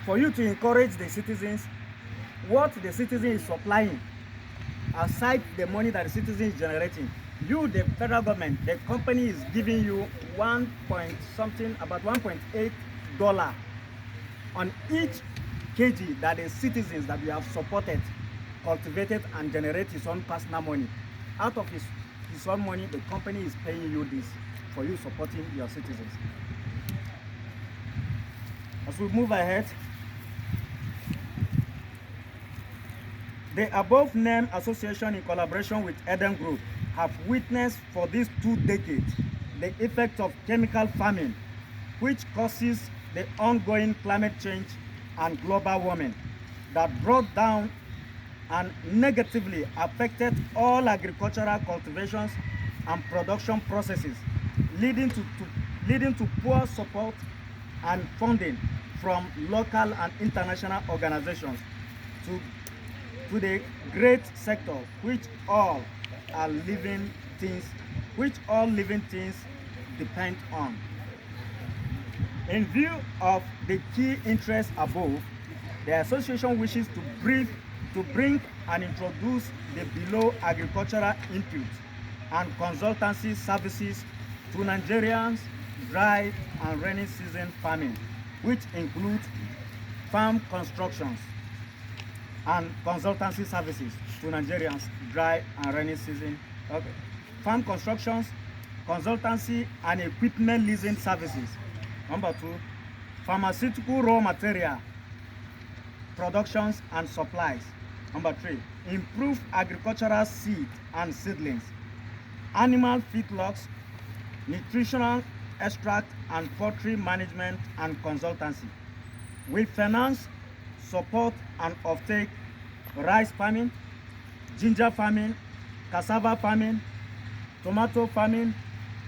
For you to encourage the citizens, what the citizen is supplying, aside the money that the citizen is generating, you, the federal government, the company is giving you about $1.8 on each kg that the citizens that you have supported, cultivated, and generate his own personal money. Out of his own money, the company is paying you this for you supporting your citizens. As we move ahead, the above named association, in collaboration with Eden Group, have witnessed for these 2 decades the effect of chemical farming, which causes the ongoing climate change and global warming that brought down and negatively affected all agricultural cultivations and production processes, leading to poor support and funding from local and international organizations to the great sector which all living things depend on. In view of the key interests above, the association wishes to bring and introduce the below agricultural input and consultancy services to Nigerians' dry and rainy season farming, which includes farm constructions and consultancy services to Nigerians' dry and rainy season. Farm constructions, consultancy, and equipment leasing services. Number 2, pharmaceutical raw material productions and supplies. Number 3, improve agricultural seed and seedlings, animal feedlots, nutritional extract, and poultry management and consultancy. We finance, support, and offtake rice farming, ginger farming, cassava farming, tomato farming,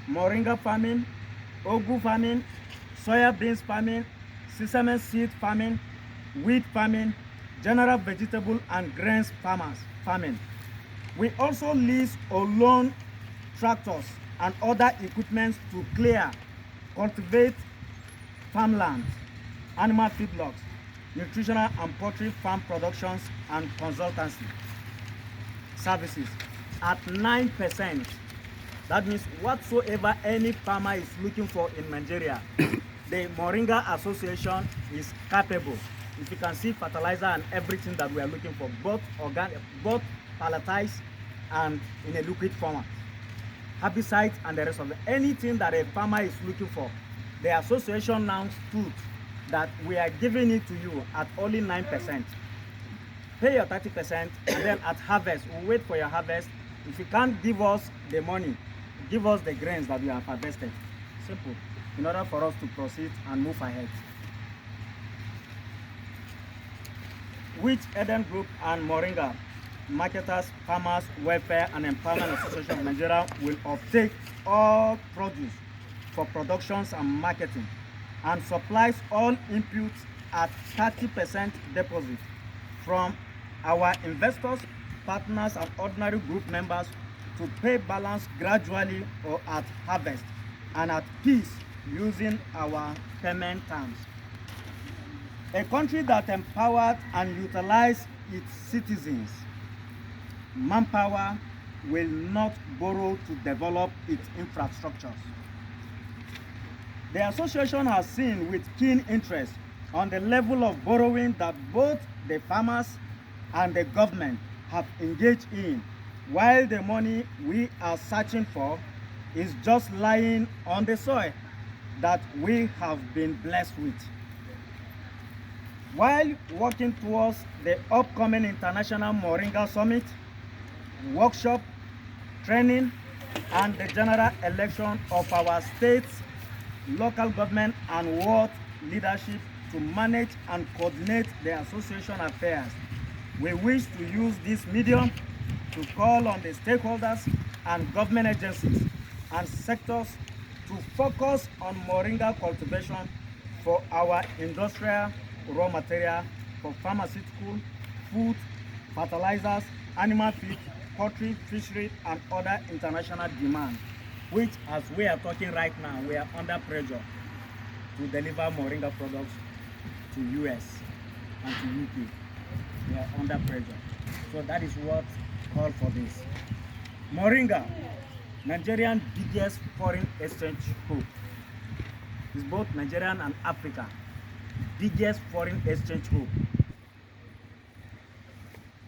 moringa farming, ugu farming, soya beans farming, sesame seed farming, wheat farming, general vegetable and grains farming. We also lease or loan tractors and other equipment to clear, cultivate farmland, animal feedlots, nutritional and poultry farm productions, and consultancy services at 9%. That means whatsoever any farmer is looking for in Nigeria, the Moringa Association is capable. If you can see fertilizer and everything that we are looking for, both organic, both palletized and in a liquid format, herbicides and the rest of it, anything that a farmer is looking for, the association now stood that we are giving it to you at only 9%. Pay your 30%, and then at harvest, we'll wait for your harvest. If you can't give us the money, give us the grains that we have harvested. Simple. In order for us to proceed and move ahead. Which Eden Group and Moringa Marketers, Farmers, Welfare and Empowerment Association of Nigeria will obtain all produce for productions and marketing, and supplies all inputs at 30% deposit from our investors, partners, and ordinary group members to pay balance gradually or at harvest, and at peace using our payment terms. A country that empowered and utilized its citizens' manpower will not borrow to develop its infrastructures. The association has seen with keen interest on the level of borrowing that both the farmers and the government have engaged in, while the money we are searching for is just lying on the soil that we have been blessed with. While working towards the upcoming International Moringa Summit, workshop, training, and the general election of our states, local government, and world leadership to manage and coordinate the association affairs, we wish to use this medium to call on the stakeholders and government agencies and sectors to focus on moringa cultivation for our industrial raw material, for pharmaceutical, food, fertilizers, animal feed, poultry, fishery, and other international demand, which, as we are talking right now, we are under pressure to deliver moringa products to US and to UK. They are under pressure. So that is what called for this. Moringa, Nigerian biggest foreign exchange hub. It's both Nigerian and Africa. Biggest foreign exchange hub.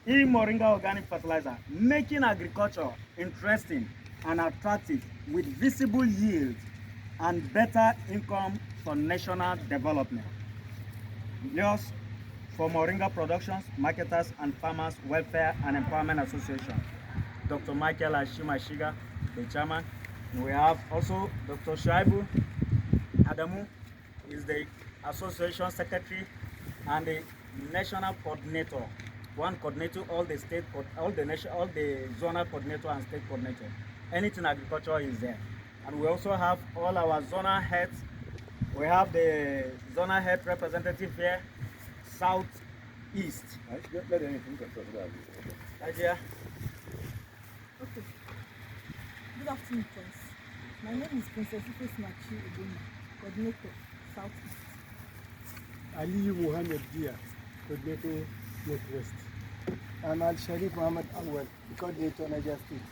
Moringa organic fertilizer, making agriculture interesting and attractive with visible yield and better income for national development. Yours for Moringa Productions, Marketers and Farmers Welfare and Empowerment Association. Dr. Michael Ashimashiga, the chairman. And we have also Dr. Shaibu Adamu, is the association secretary and the national coordinator. One coordinator, all the state, all the zonal coordinator and state coordinator. Anything agriculture is there. And we also have all our zonal heads. We have the zonal head representative here, Southeast. Right here. Okay. Good afternoon, friends. My name is Princess Ifes Machi Obuna, coordinator, Southeast. Ali Mohammed Dia, coordinator, Northwest. And Al Sharif Mohammed Awal, coordinator, Niger State.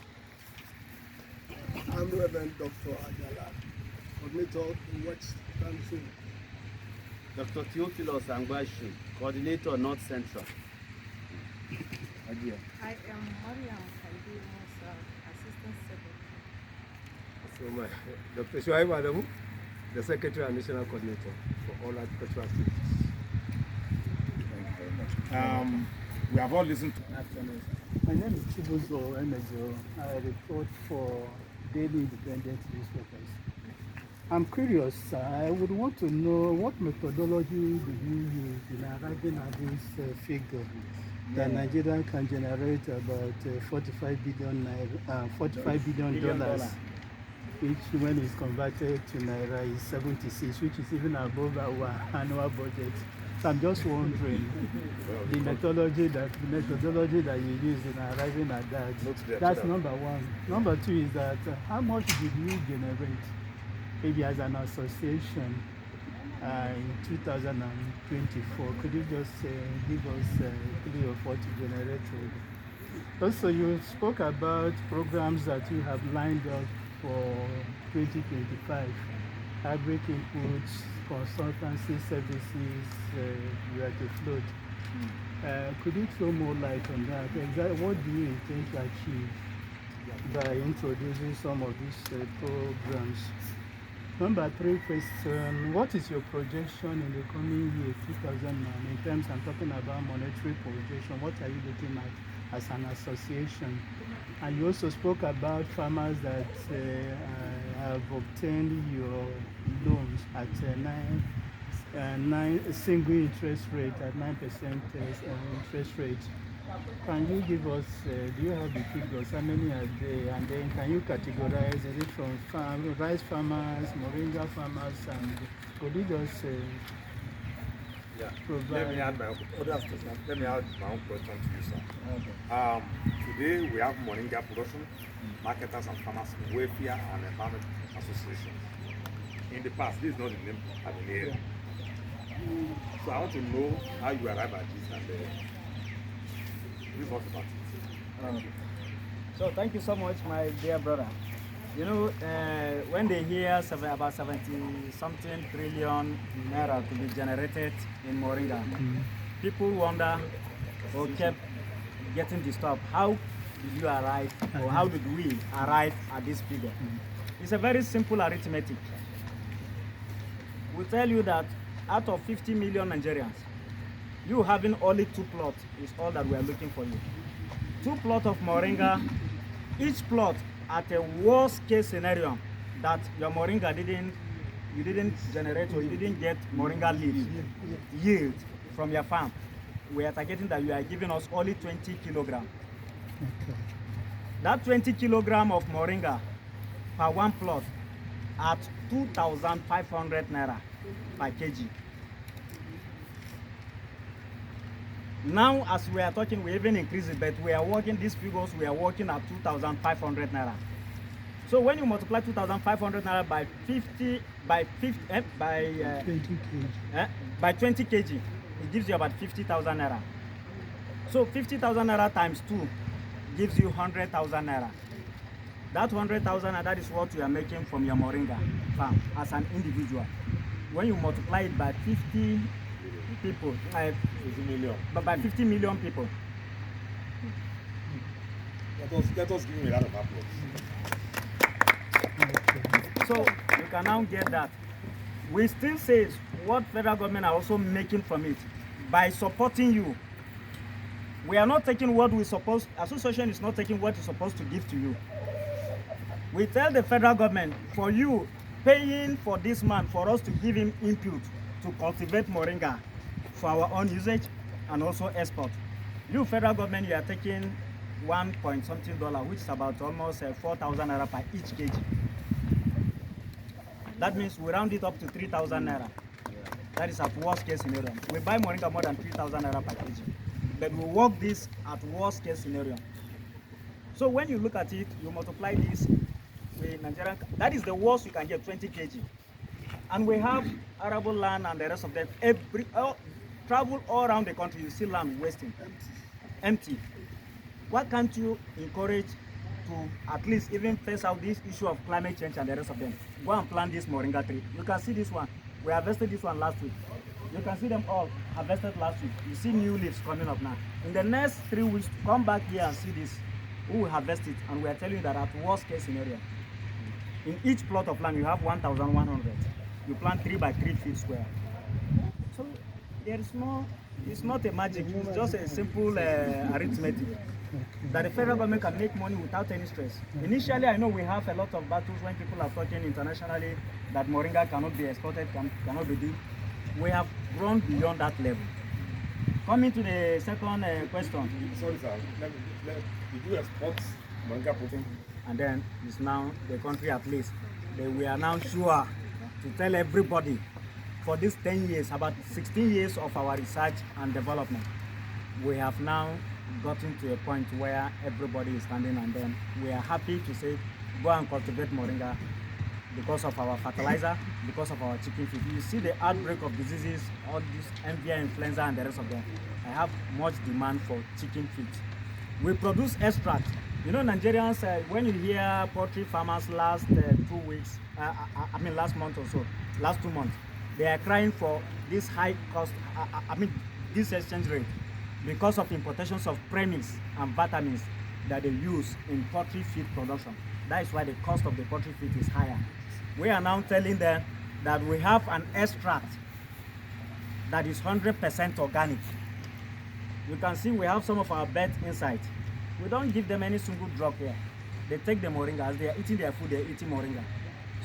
I'm Reverend Dr. Ajala, coordinator in West Council. Dr. Theophilus Angwashu, coordinator, North Central. I am Mariam Kalbi Musa, assistant secretary. So Dr. Shuaib Adamu, the secretary and national coordinator for all agricultural activities. Thank you very much. We have all listened to. My name is Chibuzo Emezo. I report for Daily Independent newspapers. I'm curious, I would want to know what methodology do you use in arriving at this figure that Nigeria can generate about $45 billion, which when it's converted to Naira is 76, which is even above our annual budget. So I'm just wondering the methodology that you use in arriving at that. That's number one. Number two is that how much did you generate, maybe as an association, in 2024? Could you just give us a clue of what you generated? Also, you spoke about programs that you have lined up for 2025, agri inputs, consultancy services, you are to float. Could you throw more light on that? Exactly what do you intend to achieve by introducing some of these programs? Number three question, what is your projection in the coming year, 2009, in terms, I'm talking about monetary projection, what are you looking at as an association? And you also spoke about farmers that have obtained your loans at nine single interest rate at 9% interest rate. Can you give us, do you have the figures, how many are there, and then can you categorize, is it from rice farmers, Moringa farmers, and could you just provide? Let me add my own question to you, sir. Okay. Today we have Moringa Production, Marketers and Farmers Welfare and Empowerment Association. In the past, this is not the name of the area. So I want to know how you arrive at this and brief us about it. So thank you so much, my dear brother. You know, when they hear about 70-something trillion naira to be generated in Moringa, people wonder or kept getting disturbed. How did you arrive, or how did we arrive at this figure? It's a very simple arithmetic. We tell you that out of 50 million Nigerians, you having only 2 plots is all that we are looking for you. 2 plots of Moringa, each plot at a worst case scenario that your Moringa you didn't generate or you didn't get Moringa leaves yield from your farm. We are targeting that you are giving us only 20 kilograms. Okay. That 20 kilograms of Moringa per 1 plot at 2,500 naira per kg. Now, as we are talking, we even increase it, but we are working these figures. We are working at 2,500 naira. So when you multiply 2,500 naira by 20 kg, by 20 kg, it gives you about 50,000 naira. So 50,000 naira times 2 gives you 100,000 naira. That 100,000 naira, that is what you are making from your moringa farm as an individual. When you multiply it by 50 people, 50 million. but by 50 million people, Let us give him a lot of applause. so you can now get that. We still say what federal government are also making from it by supporting you. We are not taking what we supposed, association is not taking what it's supposed to give to you. We tell the federal government, for you paying for this man, for us to give him input to cultivate moringa for our own usage and also export. You federal government, you are taking $1 point something, which is about almost 4,000 naira per each kg. That means we round it up to 3,000 naira. That is at worst case scenario. We buy moringa more than 3,000 naira per kg, but we work this at worst case scenario. So when you look at it, you multiply this with Nigerian, that is the worst you can get, 20 kg. And we have arable land and the rest of them. Travel all around the country, you see land wasting, empty. Why can't you encourage to at least even face out this issue of climate change and the rest of them? Go and plant this moringa tree. You can see this one. We harvested this one last week. You can see them all harvested last week. You see new leaves coming up now. In the next 3 weeks, come back here and see this. We will harvest it, and we are telling you that at worst case scenario, in each plot of land you have 1,100. You plant 3 by 3 feet square. So there is no, it's not a magic. It's just a simple arithmetic that the federal government can make money without any stress. Initially, I know we have a lot of battles when people are talking internationally that moringa cannot be exported, cannot be done. We have grown beyond that level. Coming to the second question. Sorry, sir. Did you export moringa protein? And then it's now the country at least. We are now sure to tell everybody for these 10 years, about 16 years of our research and development, we have now gotten to a point where everybody is standing, and then we are happy to say, go and cultivate moringa because of our fertilizer, because of our chicken feed. You see the outbreak of diseases, all this MVI influenza and the rest of them. I have much demand for chicken feed. We produce extract. You know, Nigerians, when you hear poultry farmers last 2 weeks, last month or so, last 2 months, they are crying for this high cost, this exchange rate, because of importations of premix and vitamins that they use in poultry feed production. That is why the cost of the poultry feed is higher. We are now telling them that we have an extract that is 100% organic. You can see we have some of our beds inside. We don't give them any single drug here. They take the moringa. As they are eating their food, they are eating moringa.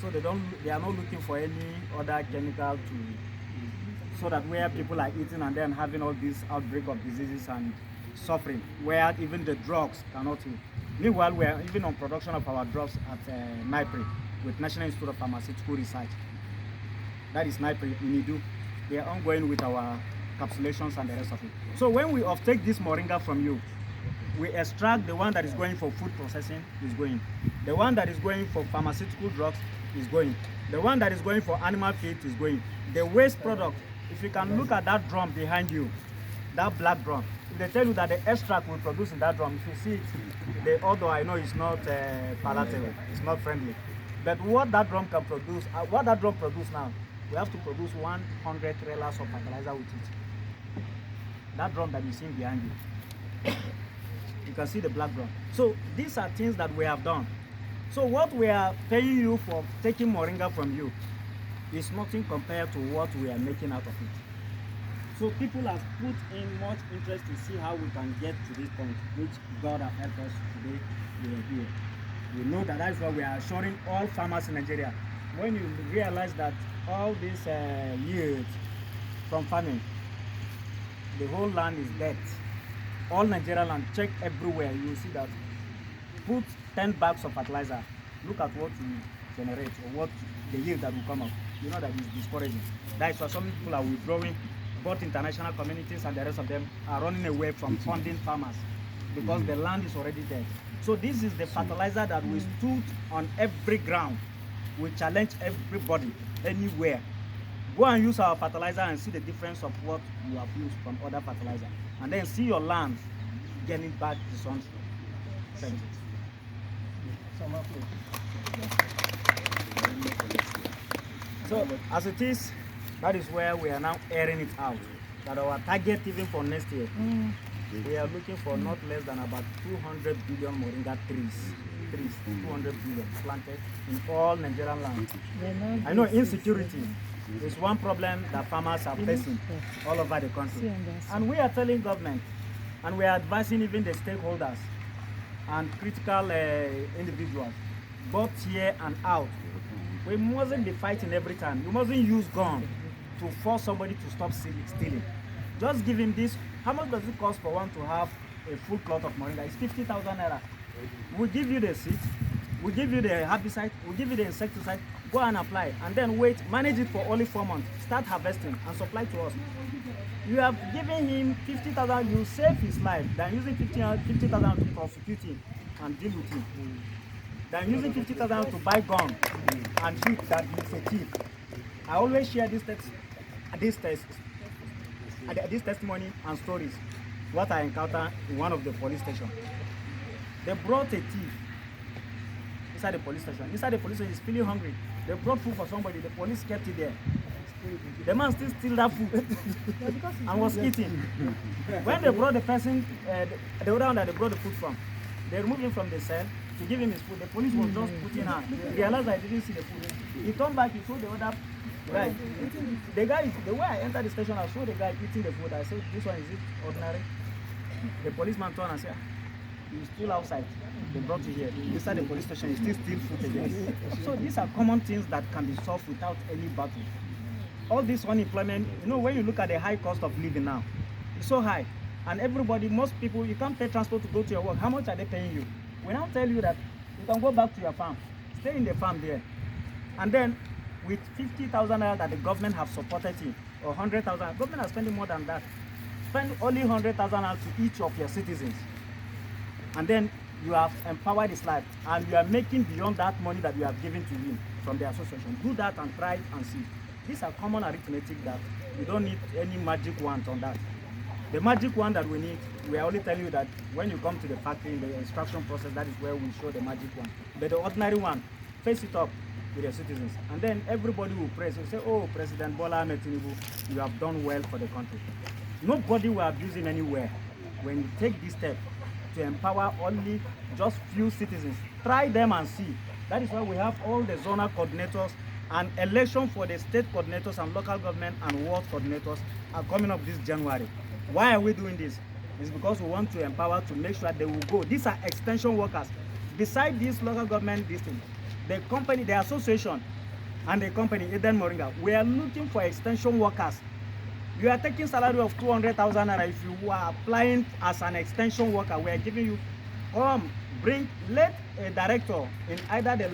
So they are not looking for any other chemical so that where people are eating and then having all this outbreak of diseases and suffering, where even the drugs cannot heal. Meanwhile, we are even on production of our drugs at NYPRI with National Institute of Pharmaceutical Research. That is NYPRI in Idu. They are ongoing with our capsulations and the rest of it. So when we offtake this moringa from you, we extract the one that is going for food processing is going. The one that is going for pharmaceutical drugs is going. The one that is going for animal feed is going. The waste product, if you can look at that drum behind you, that black drum, if they tell you that the extract we produce in that drum, if you see it, the odor, I know it's not palatable, it's not friendly. But what that drum can produce, what that drum produce now, we have to produce 100 trailers of fertilizer with it. That drum that you see behind you. You can see the black drum. So these are things that we have done. So what we are paying you for taking moringa from you is nothing compared to what we are making out of it. So people have put in much interest to see how we can get to this point, which God has helped us today. We are here. We know that is why we are assuring all farmers in Nigeria. When you realize that all these yields from farming, the whole land is dead. All Nigerian land, check everywhere, you will see that. Put 10 bags of fertilizer, look at what you generate or what the yield that will come up. You know that is discouraging. That is why some people are withdrawing. Both international communities and the rest of them are running away from funding farmers because the land is already dead. So this is the fertilizer that we stood on every ground. We challenge everybody, anywhere. Go and use our fertilizer and see the difference of what you have used from other fertilizer. And then see your land getting back the sunshine. Thank you. So as it is, that is where we are now airing it out. That our target even for next year, we are looking for not less than about 200 billion moringa trees. 200 billion planted in all Nigerian land. I know insecurity is one problem that farmers are facing all over the country. And we are telling government, and we are advising even the stakeholders and critical individuals, both here and out. We mustn't be fighting every time. You mustn't use gun to force somebody to stop stealing. Just give him this. How much does it cost for one to have a full plot of moringa? It's 50,000 naira. We'll give you the seed, we'll give you the herbicide, we'll give you the insecticide, go and apply, and then wait, manage it for only 4 months, start harvesting and supply to us. You have given him 50,000, you save his life, than using 50,000 to prosecute him and deal with him. Than using 50,000 to buy gun and shoot that he's a thief. I always share this testimony and stories, what I encountered in one of the police stations. They brought a thief inside the police station. Inside the police station, he's feeling hungry. They brought food for somebody. The police kept it there. The man still steal that food and was eating. When they brought the person, the other one that they brought the food from, they removed him from the cell to give him his food. The police was just putting her. He realized that he didn't see the food. He turned back, he saw the other guy. The way I entered the station, I saw the guy eating the food. I said, this one, is it ordinary? The policeman turned and said, he's still outside. They brought you here. Inside the police station, you still steal food again. So these are common things that can be solved without any battle. All this unemployment, you know, when you look at the high cost of living now, it's so high. And everybody, most people, you can't pay transport to go to your work. How much are they paying you? We now tell you that you can go back to your farm. Stay in the farm there. And then with 50,000 naira that the government have supported you, or 100,000, government are spending more than that. Spend only 100,000 naira to each of your citizens. And then you have empowered his life, and you are making beyond that money that you have given to him from the association. Do that and try and see. These are common arithmetic that you don't need any magic wand on that. The magic wand that we need, we are only telling you that when you come to the factory in the instruction process, that is where we show the magic wand. But the ordinary one, face it up with your citizens, and then everybody will praise. Will say, oh, President Bola Ahmed Tinubu, you have done well for the country. Nobody will abuse him anywhere. When you take this step to empower only just few citizens, try them and see. That is why we have all the zonal coordinators, and election for the state coordinators and local government and ward coordinators are coming up this January. Why are we doing this? It's because we want to empower, to make sure they will go. These are extension workers. Beside this local government, this thing, the company, the association, and the company, Eden Moringa, we are looking for extension workers. You are taking salary of 200,000 naira. If you are applying as an extension worker, we are giving you, let a director in either the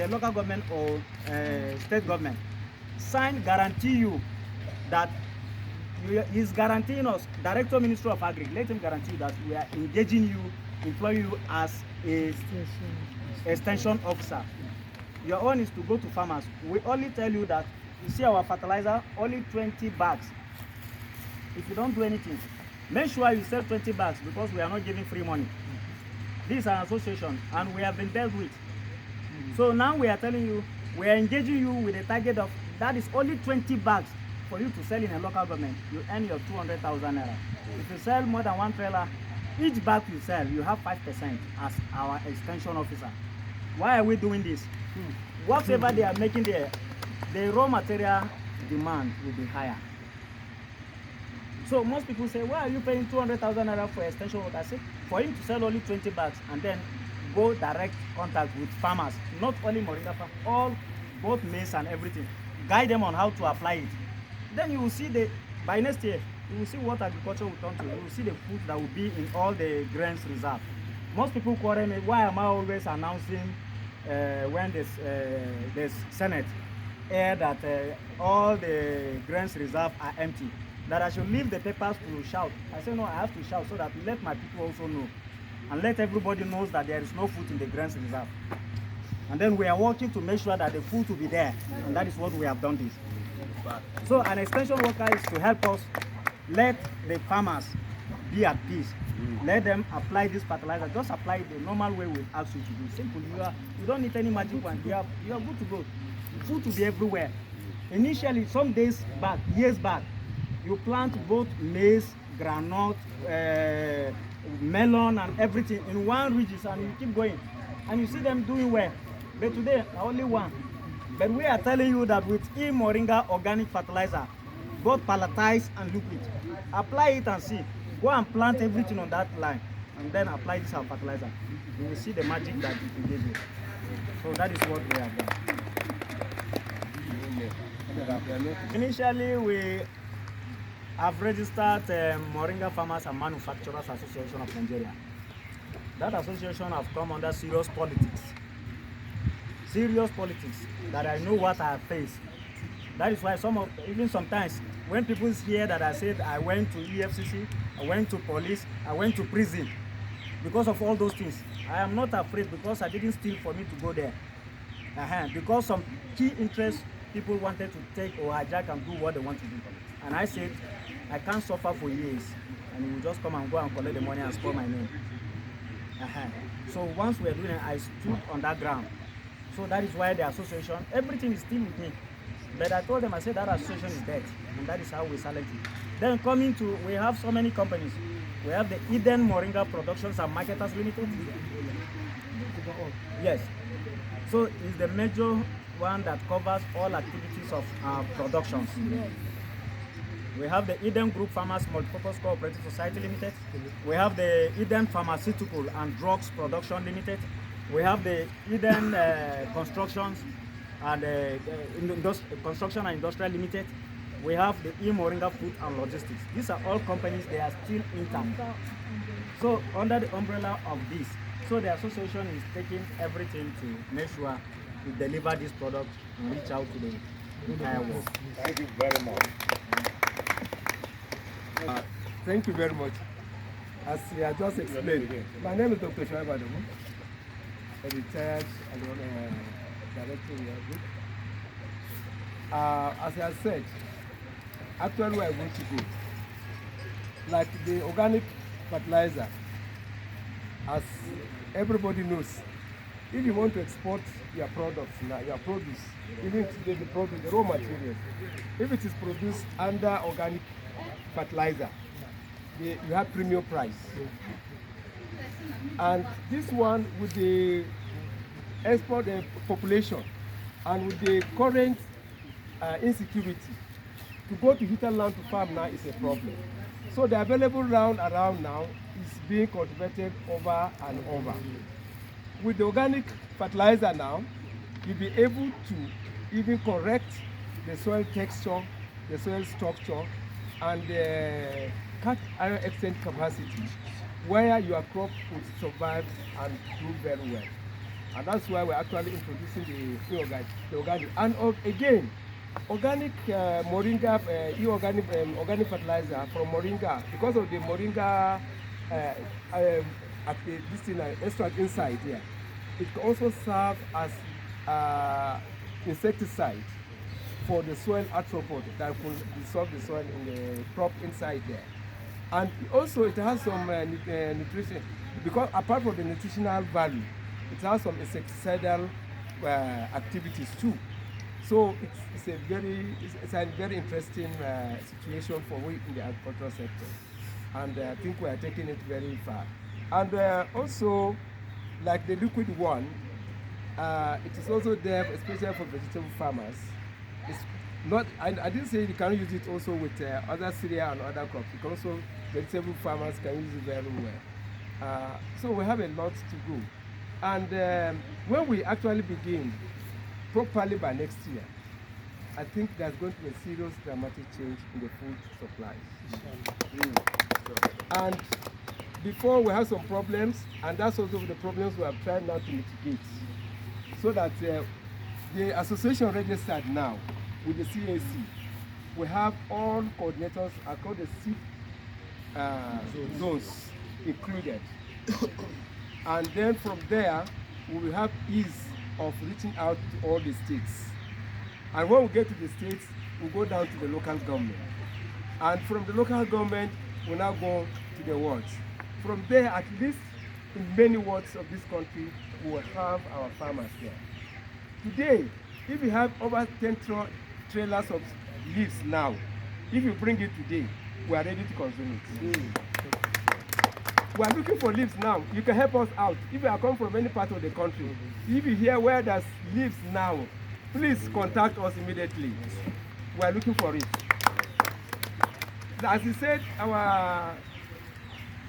local government or state government sign, guarantee you that he's guaranteeing us, Director Ministry of Agri, let him guarantee you that we are engaging you, employing you as a extension officer. Your own is to go to farmers. We only tell you that, you see our fertilizer, only 20 bags. If you don't do anything, make sure you sell 20 bags, because we are not giving free money. This is an association, and we have been dealt with. So now we are telling you, we are engaging you with a target of, that is only 20 bags for you to sell in a local government. You earn your 200,000 naira. If you sell more than 1 trailer, each bag you sell, you have 5% as our extension officer. Why are we doing this? Whatever they are making there, the raw material demand will be higher. So most people say, why are you paying 200,000 naira for extension work? I say, for him to sell only 20 bags and then go direct contact with farmers, not only Moringa farm, both maize and everything. Guide them on how to apply it. Then you will see by next year, you will see what agriculture will turn to. You will see the food that will be in all the grains reserve. Most people quarrel me, why am I always announcing when there's Senate air that all the grains reserve are empty, that I should leave the papers to shout. I say no, I have to shout so that let my people also know, and let everybody knows that there is no food in the grains reserve. And then we are working to make sure that the food will be there, and that is what we have done this. So an extension worker is to help us let the farmers be at peace. Let them apply this fertilizer. Just apply it the normal way we ask you to do. Simple. You don't need any magic wand. You are good to go. Food to be everywhere. Initially, some days back, years back, you plant both maize, groundnut, melon, and everything in one region, and you keep going, and you see them doing well. But today, only one. But we are telling you that with Moringa organic fertilizer, both palletized and liquid, apply it and see. Go and plant everything on that line, and then apply this fertilizer. You will see the magic that it will give you. So that is what we have done. Initially, we have registered Moringa Farmers and Manufacturers Association of Nigeria. That association has come under serious politics. Serious politics that I know what I have faced. That is why even sometimes when people hear that I said I went to EFCC, I went to police, I went to prison because of all those things. I am not afraid because I didn't steal for me to go there. Because some key interests people wanted to take or hijack and do what they want to do. And I said, I can't suffer for years. And you will just come and go and collect the money and spoil my name. So once we are doing it, I stood on that ground. So that is why the association, everything is still with me. But I told them, I said that association is dead. And that is how we select it. Then coming to, we have so many companies. We have the Eden Moringa Productions and Marketers Limited. Yes. So it's the major one that covers all activities of productions. We have the Eden Group Farmers Multipurpose Cooperative Society Limited. We have the Eden Pharmaceutical and Drugs Production Limited. We have the Eden Constructions and Construction and Industrial Limited. We have the Moringa Food and Logistics. These are all companies, they are still intact. So under the umbrella of this, so the association is taking everything to make sure we deliver this product and reach out to the entire world. Thank you very much. Thank you very much. As we have just explained, my name is Dr. Shoaib Adamu, a retired director of our group. As I said, actually we are going to go. Like the organic fertilizer, as everybody knows, if you want to export your products, your produce, even today the produce, the raw materials, if it is produced under organic fertilizer, you have premium price. And this one with the export population and with the current insecurity, to go to hinterland to farm now is a problem. So the available land around now is being cultivated over and over. With the organic fertilizer now, you'll be able to even correct the soil texture, the soil structure, and the cut iron exchange capacity, where your crop will survive and do very well. And that's why we're actually introducing the organic. And organic Moringa, organic fertilizer from Moringa, because of the Moringa extract inside here, it can also serve as insecticide for the soil arthropod that will dissolve the soil in the crop inside there. And also it has some nutrition, because apart from the nutritional value, it has some insecticidal activities too. So it's a very interesting situation for we in the agricultural sector, and I think we are taking it very far. And also, like the liquid one, it is also there, especially for vegetable farmers. It's not. I didn't say you can use it also with other cereal and other crops. You can also, vegetable farmers can use it very well. So we have a lot to go. And when we actually begin properly by next year, I think there's going to be a serious dramatic change in the food supply. And before we have some problems, and that's also the problems we have tried now to mitigate, so that the association registered now with the CAC, we have all coordinators across the 6 zones included. And then from there, we will have ease of reaching out to all the states. And when we get to the states, we go down to the local government. And from the local government, we now go to the wards. From there, at least in many wards of this country, we will have our farmers there. Today, if you have over 10 trailers of leaves now, if you bring it today, we are ready to consume it. We are looking for leaves now. You can help us out. If you are coming from any part of the country, if you hear where there's leaves now, please contact us immediately. We are looking for it. As you said, our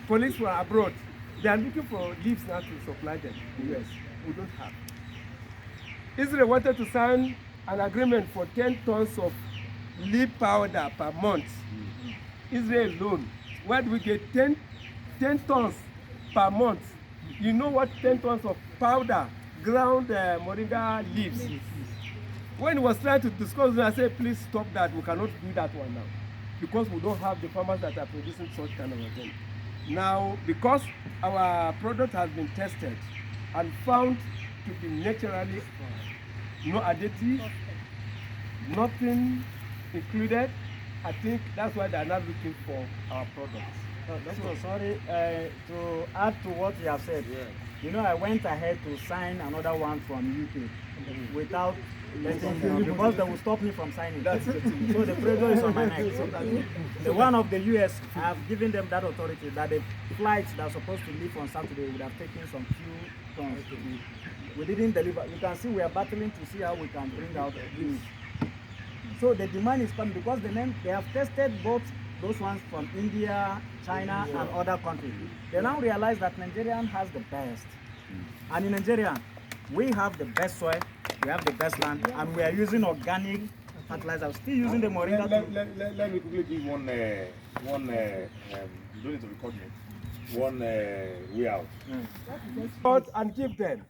colleagues were abroad. They are looking for leaves now to supply them. Yes, we don't have. Israel wanted to sign an agreement for 10 tons of leaf powder per month. Israel alone. Where do we get 10 tons per month? You know what 10 tons of powder, ground moringa leaves? When he was trying to discuss, I said, please stop that. We cannot do that one now, because we don't have the farmers that are producing such kind of a thing. Now, because our product has been tested and found to be naturally no additive, nothing included, I think that's why they are not looking for our products. Doctor, sorry, to add to what you have said, you know, I went ahead to sign another one from UK without letting them, because they will stop me from signing. So the pressure is on my neck. So the one of the US, I have given them that authority that the flights that are supposed to leave on Saturday would have taken some few tons to be. We didn't deliver. You can see we are battling to see how we can bring out news. So the demand is coming because they have tested both those ones from India, China, and other countries. They now realize that Nigerian has the best. And in Nigeria, we have the best soil, we have the best land, and we are using organic fertilizer. Still using the Moringa. Let me quickly give one you don't need to record me. One way out. Out and keep them.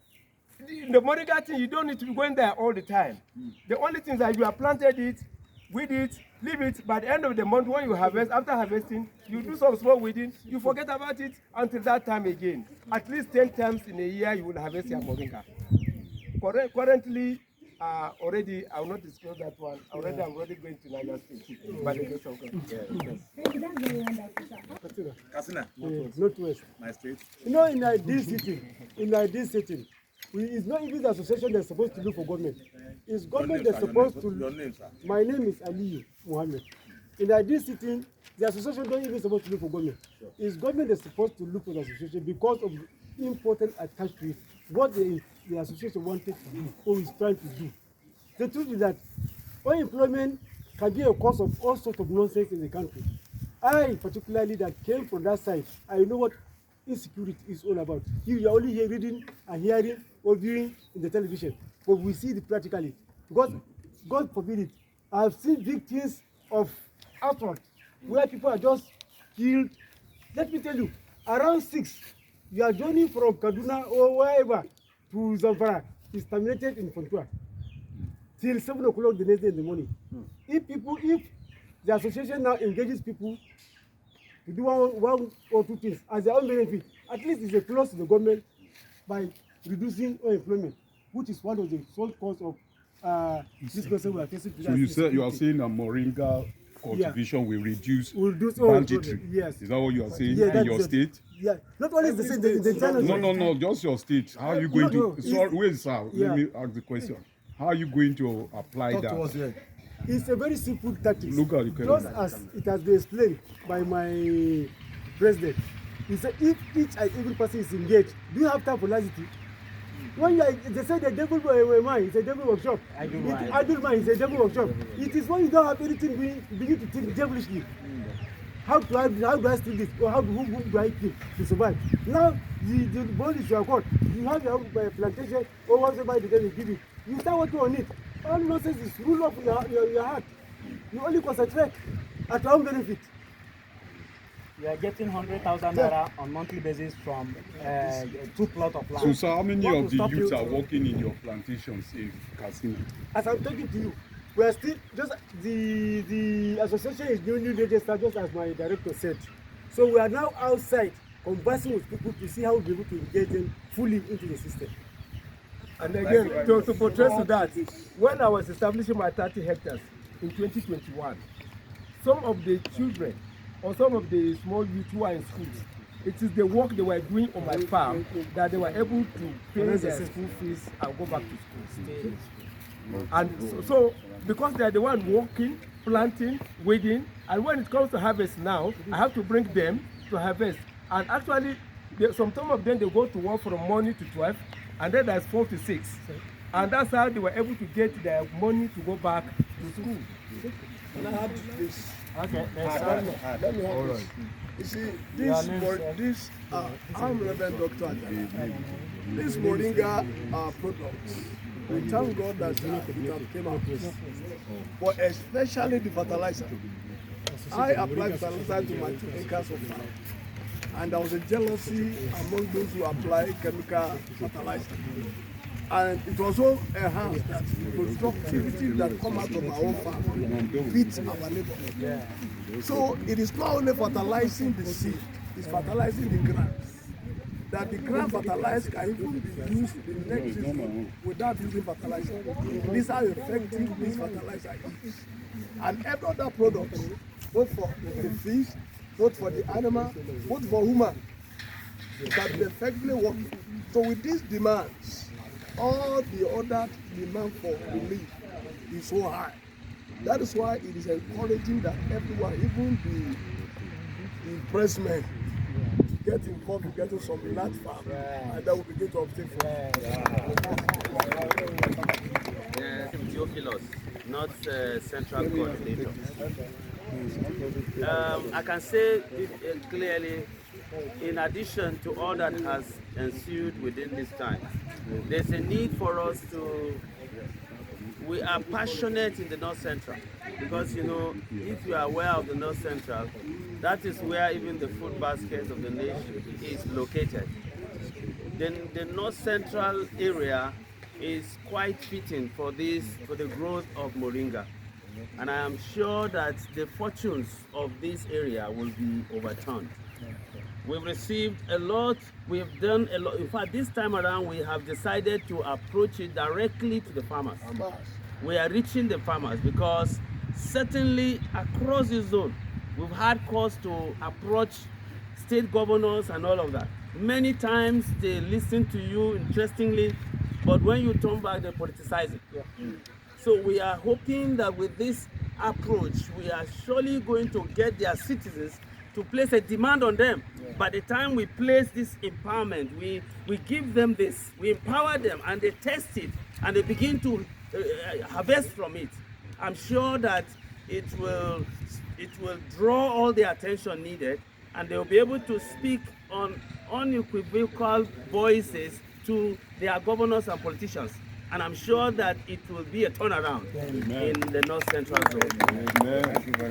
The Moringa thing, you don't need to be going there all the time. The only thing is that you have planted it, weed it, leave it. By the end of the month, when you harvest, after harvesting, you do some small weeding, you forget about it until that time again. At least 10 times in a year, you will harvest your Moringa. Currently, already, I will not disclose that one. I'm already going to NYANYA State. By the grace of God. Katsina. Northwest. My state. You know, in this setting, it's not even the association that's supposed to look for government. It's government that's supposed to. Your name, sir. My name is Ali Mohammed. In this sitting, the association don't even supposed to look for government. Sure. It's government that's supposed to look for the association because of the important attached to it. What the association wanted to do or is trying to do. The truth is that unemployment can be a cause of all sorts of nonsense in the country. I, particularly, that came from that side, I know what insecurity is all about. You are only here reading and hearing or viewing in the television, but we see it practically. Because, God forbid it, I have seen victims of assault where people are just killed. Let me tell you, around 6, you are journeying from Kaduna or wherever to Zamfara, is terminated in Fontua till 7 o'clock the next day in the morning. If the association now engages people to do one or two things as their own benefit, at least it's a close to the government by reducing unemployment, which is one of the sole cause of this person we are facing today. So you are saying that Moringa cultivation will reduce banditry. Yes. Is that what you are saying Yeah, in your state? Yeah. Not only the state, the No, just your state. How are you going to? Sorry, wait, sir. Let me ask the question. How are you going to apply that? It's a very simple tactic. Look at the just as it has been explained by my president. He said if each and every person is engaged, do you have time for lassity? When they say the devil mind is a devil workshop. Idle mind is a devil workshop. It is when you don't have anything begin to think devilishly. How do I steal this? Or who do I kill to survive? Now the body is your God. You have your own plantation or whatever they give you. You start working on it. All nonsense is rule up your heart. You only concentrate at your own benefit. You are getting 100,000 naira on monthly basis from 2 plots of land. So how many of the youths are working in your plantations in Katsina? As I'm talking to you, we are still just the association is newly registered, just as my director said. So we are now outside conversing with people to see how we'll be able to engage them fully into the system. And again, to portray to that, when I was establishing my 30 hectares, in 2021, some of the children or some of the small youth who are in schools, it is the work they were doing on my farm that they were able to pay their school fees and go back to school. And so because they are the one working, planting, weeding, and when it comes to harvest now, I have to bring them to harvest. And actually, some of them, they go to work from morning to 12, and then there's 4 to 6. And that's how they were able to get their money to go back to school. Can I add this? Okay, Let me add this. You see, I'm Reverend Dr. Ajay. These Moringa products, we thank God that it have came out. But especially the fertilizer. I applied fertilizer to my 2 acres of farm. And there was a jealousy among those who apply chemical fertilizer. And it was so enhanced that the productivity that come out of our own farm beats our neighbor. So it is not only fertilizing the seed, it's fertilizing the ground. That the ground fertilizer can even be used in the next season without using fertilizer. This is how effective this fertilizer is. And every other product, both for the fish, both for the animal, both for human, can be effectively working. So with these demands, all the other demand for relief is so high. That is why it is encouraging that everyone, even the pressmen, get involved in getting some large farm, and that will begin to obtain from Theophilus, not central coordinator. I can say it clearly, in addition to all that has ensued within this time, there's a need for us to, we are passionate in the North Central, because you know, if you are aware of the North Central, that is where even the food basket of the nation is located. Then the North Central area is quite fitting for this, for the growth of Moringa. And I am sure that the fortunes of this area will be overturned. We've received a lot, we've done a lot. In fact, this time around, we have decided to approach it directly to the farmers. We are reaching the farmers because certainly across the zone, we've had cause to approach state governors and all of that. Many times they listen to you interestingly, but when you turn back, they politicize it. So we are hoping that with this approach, we are surely going to get their citizens to place a demand on them. By the time we place this empowerment, we give them this, we empower them, and they test it, and they begin to harvest from it. I'm sure that it will draw all the attention needed, and they will be able to speak on unequivocal voices to their governors and politicians. And I'm sure that it will be a turnaround in the North Central Zone. Amen.